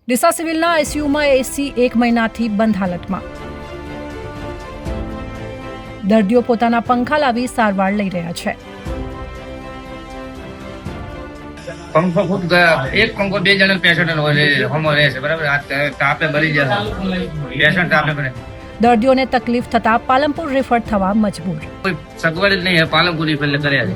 ડીસા સિવિલના આઈસીયુમાં એસી 1 મહિનાથી બંધ હાલતમાં. દર્દીઓ પોતાના પંખા લાવી સારવાર લઈ રહ્યા છે. पंखो फूट गया, एक पंखो 2 जन पेशेंट होमो रहे છે બરાબર. આ તાપે મરી જાય પેશન્ટ, તાપે મરે. દર્દીઓને તકલીફ થતા પાલનપુર રેફર થવા મજબૂર. કોઈ સગવડ જ નહીં, પાલનપુર રેફર કર્યા છે.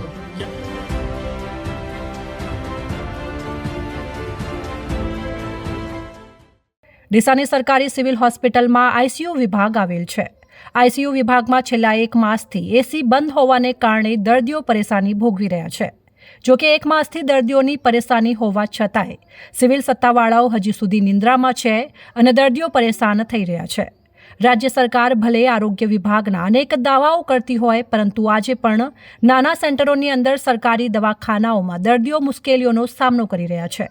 ડીસાની સરકારી સિવિલ હોસ્પિટલમાં આઈસીયુ વિભાગ આવેલ છે. આઈસીયુ વિભાગમાં છેલ્લા 1 માસથી એસી બંધ હોવાને કારણે દર્દીઓ પરેશાની ભોગવી રહ્યા છે. જોકે 1 માસથી દર્દીઓની પરેશાની હોવા છતાંય સિવિલ સત્તાવાળાઓ હજી સુધી નિંદ્રામાં છે અને દર્દીઓ પરેશાન થઈ રહ્યા છે. રાજ્ય સરકાર ભલે આરોગ્ય વિભાગના અનેક દાવાઓ કરતી હોય, પરંતુ આજે પણ નાના સેન્ટરોની અંદર સરકારી દવાખાનાઓમાં દર્દીઓ મુશ્કેલીઓનો સામનો કરી રહ્યા છે.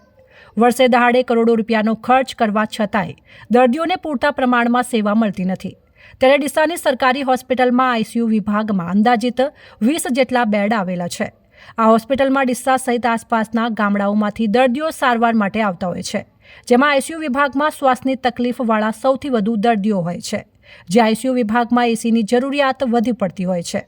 વર્ષે દહાડે કરોડો રૂપિયાનો ખર્ચ કરવા છતાંય દર્દીઓને પૂરતા પ્રમાણમાં સેવા મળતી નથી. ત્યારે ડીસાની સરકારી હોસ્પિટલમાં આઈસીયુ વિભાગમાં અંદાજિત 20 જેટલા બેડ આવેલા છે. આ હોસ્પિટલમાં ડીસા સહિત આસપાસના ગામડાઓમાંથી દર્દીઓ સારવાર માટે આવતા હોય છે, જેમાં આઈસીયુ વિભાગમાં શ્વાસની તકલીફવાળા સૌથી વધુ દર્દીઓ હોય છે, જે આઈસીયુ વિભાગમાં એસીની જરૂરિયાત વધી પડતી હોય છે.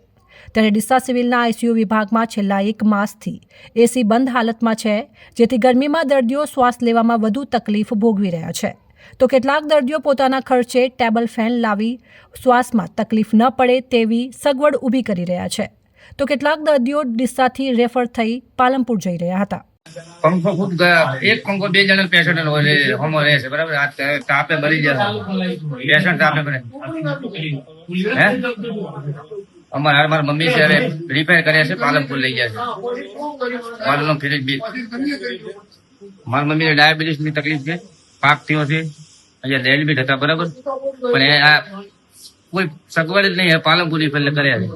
ત્યારે ડીસા સિવિલના આઈસીયુ વિભાગમાં છેલ્લા 1 માસથી એસી બંધ હાલતમાં છે, જેથી ગરમીમાં દર્દીઓ શ્વાસ લેવામાં વધુ તકલીફ ભોગવી રહ્યા છે. તો કેટલાક દર્દીઓ પોતાના ખર્ચે ટેબલ ફેન લાવી શ્વાસમાં તકલીફ ન પડે તેવી સગવડ ઊભી કરી રહ્યા છે. તો કેટલાક દર્દીઓ ડીસાથી રેફર થઈ પાલનપુર જઈ રહ્યા હતા. पंखो फूट गया, एक पंखो 2 जन पेशेंट होमो रहे છે બરાબર. આ તાપે મરી જાય પેશન્ટ, તાપે મરે. અમારા મમ્મી છે રિપેર કર્યા છે, પાલનપુર લઈ ગયા છે. મારું નામ ફિરોજ બી. મારી મમ્મીને ડાયાબિટીસ ની તકલીફ છે, પાક થયો છે, અહીંયા ડેલિવરી હતા બરાબર. પણ આ કોઈ સગવડ જ નહીં, પાલનપુર રિપેર કર્યા છે.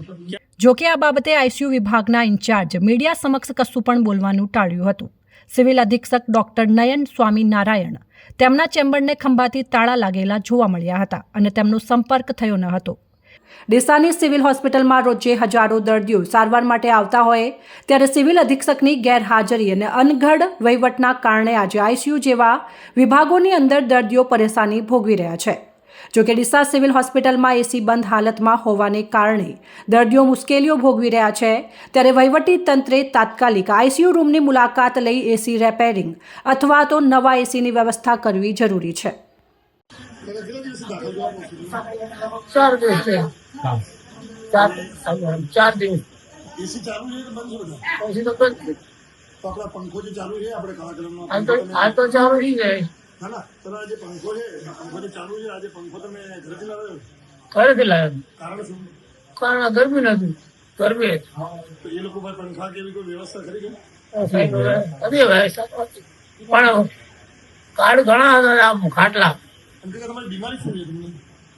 જોકે આ બાબતે આઈસીયુ વિભાગના ઇન્ચાર્જ મીડિયા સમક્ષ કશું પણ બોલવાનું ટાળ્યું હતું. સિવિલ અધિક્ષક ડોક્ટર નયન સ્વામીનારાયણ તેમના ચેમ્બરને ખંભાથી તાળા લાગેલા જોવા મળ્યા હતા અને તેમનો સંપર્ક થયો ન હતો. ડીસાની સિવિલ હોસ્પિટલમાં રોજે હજારો દર્દીઓ સારવાર માટે આવતા હોય, ત્યારે સિવિલ અધિક્ષકની ગેરહાજરી અને અનઘડ વહીવટના કારણે આજે આઈસીયુ જેવા વિભાગોની અંદર દર્દીઓ પરેશાની ભોગવી રહ્યા છે. જોકે ડીસા સિવિલ હોસ્પિટલમાં એસી બંધ હાલતમાં હોવાને કારણે દર્દીઓ મુશ્કેલીઓ ભોગવી રહ્યા છે. ત્યારે વહીવટી તંત્રે તાત્કાલિક આઈસીયુ રૂમની મુલાકાત લઈ એસી રિપેરિંગ અથવા તો નવા એસીની વ્યવસ્થા કરવી જરૂરી છે. 4 દિવસ છે. 4 દિવસ એસી ચાલુ છે કે બંધ છે? પછી તો બંધ છે. તો આપણા પંખો જે ચાલુ છે આપણે કાળા કલરનો આ તો ચાલુ થઈ જાય. ના ના ચલો, આજે પંખો છે, પંખો જે ચાલુ છે, આજે પંખો તમે ઘરેથી લાવ્યો? ઘરેથી લાવ્યો. કારણ શું? કારણ ગરમી નથી, ગરમી તો એ લોકો પાસે પંખા કેવી કોઈ વ્યવસ્થા કરી છે? પણ કાર્ડ ઘણા હતા આમ ખાટલા. એમ કે તમારી બીમારી શું છે તમને?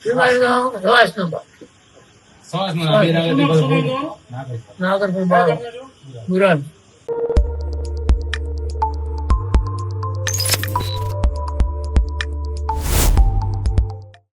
બીમારી શ્વાસ નંબર નાગરપુર 12 મુરાદ.